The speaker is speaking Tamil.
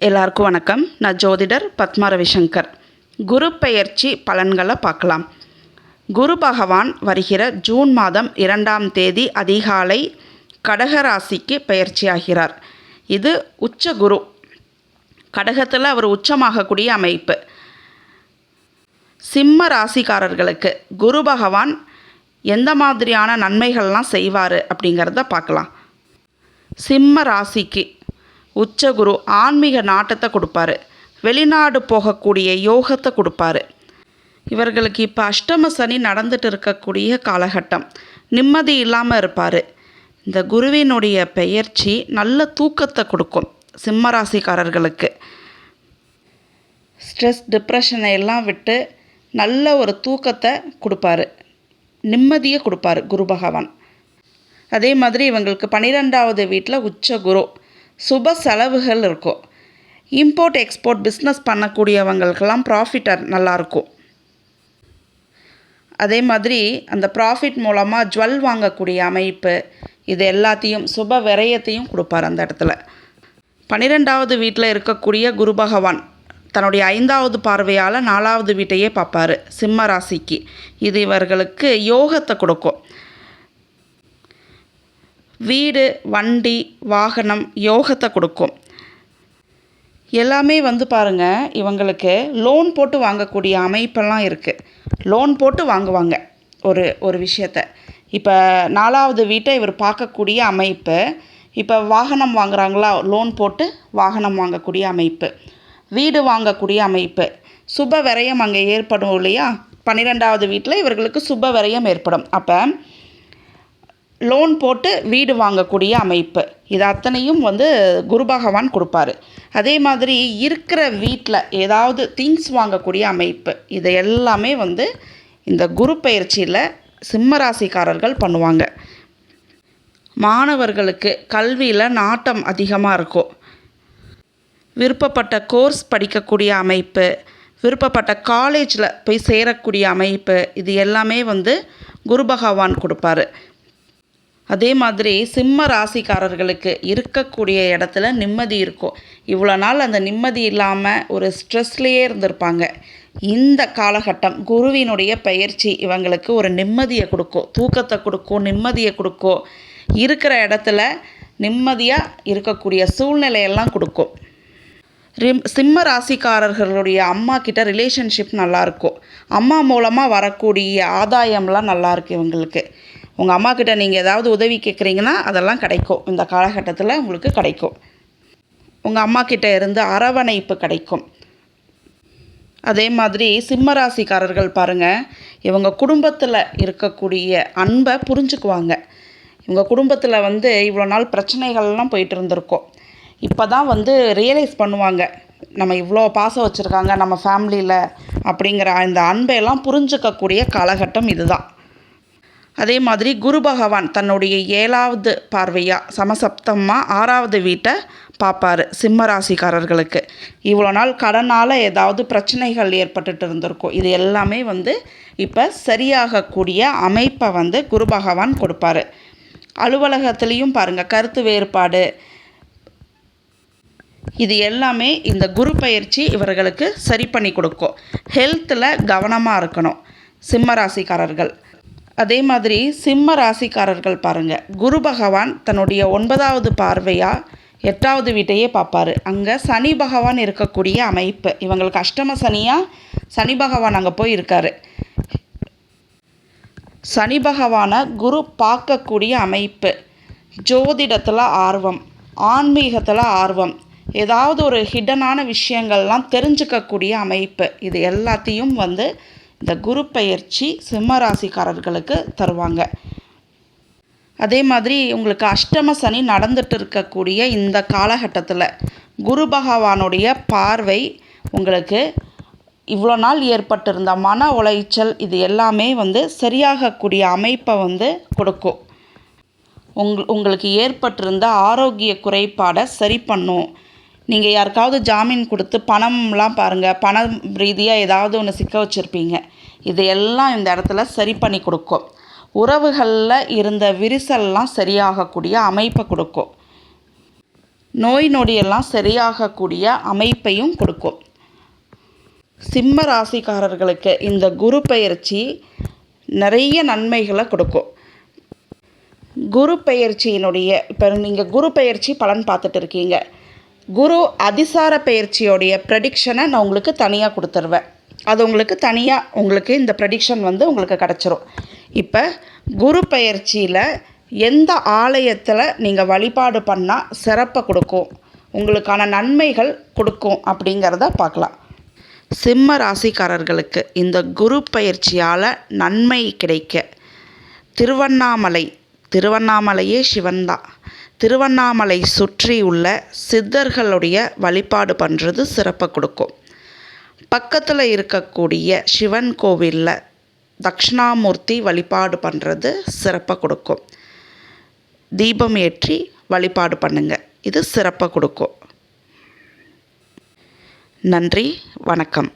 எல்லாருக்கும் வணக்கம். நான் ஜோதிடர் பத்மா ரவிசங்கர். குரு பெயர்ச்சி பலன்களை பார்க்கலாம். குரு பகவான் வருகிற ஜூன் மாதம் 2ஆம் தேதி அதிகாலை கடகராசிக்கு பெயர்ச்சியாகிறார். இது உச்ச குரு. கடகத்தில் அவர் உச்சமாகக்கூடிய அமைப்பு. சிம்ம ராசிக்காரர்களுக்கு குரு பகவான் எந்த மாதிரியான நன்மைகள்லாம் செய்வார் அப்படிங்கிறத பார்க்கலாம். சிம்ம ராசிக்கு உச்சகுரு ஆன்மீக நாட்டத்தை கொடுப்பாரு. வெளிநாடு போகக்கூடிய யோகத்தை கொடுப்பாரு. இவர்களுக்கு இப்போ அஷ்டம சனி நடந்துட்டு இருக்கக்கூடிய காலகட்டம். நிம்மதி இல்லாமல் இருப்பார். இந்த குருவினுடைய பெயர்ச்சி நல்ல தூக்கத்தை கொடுக்கும் சிம்மராசிக்காரர்களுக்கு. ஸ்ட்ரெஸ் டிப்ரெஷனை எல்லாம் விட்டு நல்ல ஒரு தூக்கத்தை கொடுப்பாரு. நிம்மதியை கொடுப்பாரு குரு பகவான். அதே மாதிரி இவங்களுக்கு 12வது வீட்டில் உச்ச குரு. சுப செலவுகள் இருக்கும். இம்போர்ட் எக்ஸ்போர்ட் பிஸ்னஸ் பண்ணக்கூடியவங்களுக்கெல்லாம் ப்ராஃபிட் நல்லாயிருக்கும். அதே மாதிரி அந்த ப்ராஃபிட் மூலமாக ஜுவல் வாங்கக்கூடிய அமைப்பு, இது எல்லாத்தையும் சுப விரயத்தையும் கொடுப்பார். அந்த இடத்துல 12வது வீட்டில் இருக்கக்கூடிய குரு பகவான் தன்னுடைய 5வது பார்வையால் 4வது வீட்டையே பார்ப்பார் சிம்ம ராசிக்கு. இது இவர்களுக்கு யோகத்தை கொடுக்கும். வீடு, வண்டி, வாகனம், யோகத்தை கொடுக்கும். எல்லாமே பாருங்கள், இவங்களுக்கு லோன் போட்டு வாங்கக்கூடிய அமைப்பெல்லாம் இருக்குது. லோன் போட்டு வாங்குவாங்க ஒரு விஷயத்தை. இப்போ 4வது வீட்டை இவர் பார்க்கக்கூடிய அமைப்பு. இப்போ வாகனம் வாங்குகிறாங்களா, லோன் போட்டு வாகனம் வாங்கக்கூடிய அமைப்பு, வீடு வாங்கக்கூடிய அமைப்பு, சுப விரயம் அங்கே ஏற்படும் இல்லையா. 12வது வீட்டில் இவர்களுக்கு சுப விரயம் ஏற்படும். அப்போ லோன் போட்டு வீடு வாங்கக்கூடிய அமைப்பு, இது அத்தனையும் குரு பகவான் கொடுப்பாரு. அதே மாதிரி இருக்கிற வீட்டில் ஏதாவது திங்ஸ் வாங்கக்கூடிய அமைப்பு, இது எல்லாமே இந்த குரு பயிற்சியில் சிம்மராசிக்காரர்கள் பண்ணுவாங்க. மாணவர்களுக்கு கல்வியில் நாட்டம் அதிகமாக இருக்கும். விருப்பப்பட்ட கோர்ஸ் படிக்கக்கூடிய அமைப்பு, விருப்பப்பட்ட காலேஜில் போய் சேரக்கூடிய அமைப்பு, இது எல்லாமே குரு பகவான் கொடுப்பாரு. அதே மாதிரி சிம்ம ராசிக்காரர்களுக்கு இருக்கக்கூடிய இடத்துல நிம்மதி இருக்கும். இவ்வளோ நாள் அந்த நிம்மதி இல்லாமல் ஒரு ஸ்ட்ரெஸ்லேயே இருந்திருப்பாங்க. இந்த காலகட்டம் குருவினுடைய பெயர்ச்சி இவங்களுக்கு ஒரு நிம்மதியை கொடுக்கும், தூக்கத்தை கொடுக்கும், நிம்மதியை கொடுக்கும். இருக்கிற இடத்துல நிம்மதியாக இருக்கக்கூடிய சூழ்நிலையெல்லாம் கொடுக்கும். சிம்ம ராசிக்காரர்களுடைய அம்மா கிட்ட ரிலேஷன்ஷிப் நல்லாயிருக்கும். அம்மா மூலமாக வரக்கூடிய ஆதாயம்லாம் நல்லாயிருக்கு இவங்களுக்கு. உங்கள் அம்மா கிட்ட நீங்கள் ஏதாவது உதவி கேட்குறீங்கன்னா அதெல்லாம் கிடைக்கும். இந்த காலகட்டத்தில் உங்களுக்கு கிடைக்கும். உங்கள் அம்மா கிட்ட இருந்து அரவணைப்பு கிடைக்கும். அதே மாதிரி சிம்மராசிக்காரர்கள் பாருங்கள், இவங்க குடும்பத்தில் இருக்கக்கூடிய அன்பை புரிஞ்சுக்குவாங்க. இவங்க குடும்பத்தில் இவ்வளோ நாள் பிரச்சனைகள்லாம் போயிட்டு இருந்திருக்கோம். இப்போ தான் ரியலைஸ் பண்ணுவாங்க, நம்ம இவ்வளோ பாசம் வச்சுருக்காங்க நம்ம ஃபேமிலியில் அப்படிங்கிற இந்த அன்பையெல்லாம் புரிஞ்சுக்கக்கூடிய காலகட்டம் இதுதான். அதே மாதிரி குரு பகவான் தன்னுடைய 7வது பார்வையாக சமசப்தமாக 6வது வீட்டை பார்ப்பார் சிம்மராசிக்காரர்களுக்கு. இவ்வளோ நாள் கடனால் ஏதாவது பிரச்சனைகள் ஏற்பட்டுட்டு இருந்திருக்கும். இது எல்லாமே இப்போ சரியாகக்கூடிய அமைப்பை குரு பகவான் கொடுப்பார். அலுவலகத்துலேயும் பாருங்கள், கருத்து வேறுபாடு, இது எல்லாமே இந்த குரு பயிற்சி இவர்களுக்கு சரி பண்ணி கொடுக்கும். ஹெல்த்தில் கவனமாக இருக்கணும் சிம்மராசிக்காரர்கள். அதே மாதிரி சிம்ம ராசிக்காரர்கள் பாருங்கள், குரு பகவான் தன்னுடைய 9வது பார்வையாக 8வது வீட்டையே பார்ப்பார். அங்கே சனி பகவான் இருக்கக்கூடிய அமைப்பு. இவங்களுக்கு அஷ்டம சனியாக சனி பகவான் அங்கே போய் இருக்கார். சனி பகவானை குரு பார்க்கக்கூடிய அமைப்பு. ஜோதிடத்தில் ஆர்வம், ஆன்மீகத்தில் ஆர்வம், ஏதாவது ஒரு ஹிடனான விஷயங்கள்லாம் தெரிஞ்சுக்கக்கூடிய அமைப்பு, இது எல்லாத்தையும் இந்த குரு பெயர்ச்சி சிம்மராசிக்காரர்களுக்கு தருவாங்க. அதே மாதிரி உங்களுக்கு அஷ்டம சனி நடந்துட்டு இருக்கக்கூடிய இந்த காலகட்டத்தில் குரு பகவானுடைய பார்வை உங்களுக்கு இவ்வளோ நாள் ஏற்பட்டிருந்த மன உளைச்சல், இது எல்லாமே சரியாகக்கூடிய அமைப்பை கொடுக்கும். உங்களுக்கு ஏற்பட்டிருந்த ஆரோக்கிய குறைபாடை சரி பண்ணும். நீங்கள் யாருக்காவது ஜாமீன் கொடுத்து பணம்லாம் பாருங்கள், பணம் ரீதியாக ஏதாவது ஒன்று சிக்க வச்சுருப்பீங்க, இதையெல்லாம் இந்த இடத்துல சரி பண்ணி கொடுக்கும். உறவுகளில் இருந்த விரிசல்லாம் சரியாகக்கூடிய அமைப்பை கொடுக்கும். நோய் நொடியெல்லாம் சரியாகக்கூடிய அமைப்பையும் கொடுக்கும். சிம்ம ராசிக்காரர்களுக்கு இந்த குரு பெயர்ச்சி நிறைய நன்மைகளை கொடுக்கும். குரு பெயர்ச்சியினுடைய இப்போ நீங்கள் குரு பெயர்ச்சி பலன் பார்த்துட்டு இருக்கீங்க. குரு அதிசார பெயர்ச்சியோடைய ப்ரெடிக்ஷனை நான் உங்களுக்கு தனியாக கொடுத்துருவேன். அது உங்களுக்கு இந்த ப்ரெடிக்ஷன் உங்களுக்கு கிடச்சிரும். இப்போ குரு பெயர்ச்சியில் எந்த ஆலயத்தில் நீங்கள் வழிபாடு பண்ணால் சிறப்பை கொடுக்கும், உங்களுக்கான நன்மைகள் கொடுக்கும் அப்படிங்கிறத பார்க்கலாம். சிம்ம ராசிக்காரர்களுக்கு இந்த குரு பயிற்சியால் நன்மை கிடைக்க திருவண்ணாமலையே சிவன்தான். திருவண்ணாமலை சுற்றி உள்ள சித்தர்களுடைய வழிபாடு பண்ணுறது சிறப்பை கொடுக்கும். பக்கத்தில் இருக்கக்கூடிய சிவன் கோவிலில் தட்சிணாமூர்த்தி வழிபாடு பண்ணுறது சிறப்பை கொடுக்கும். தீபம் ஏற்றி வழிபாடு பண்ணுங்கள், இது சிறப்பை கொடுக்கும். நன்றி, வணக்கம்.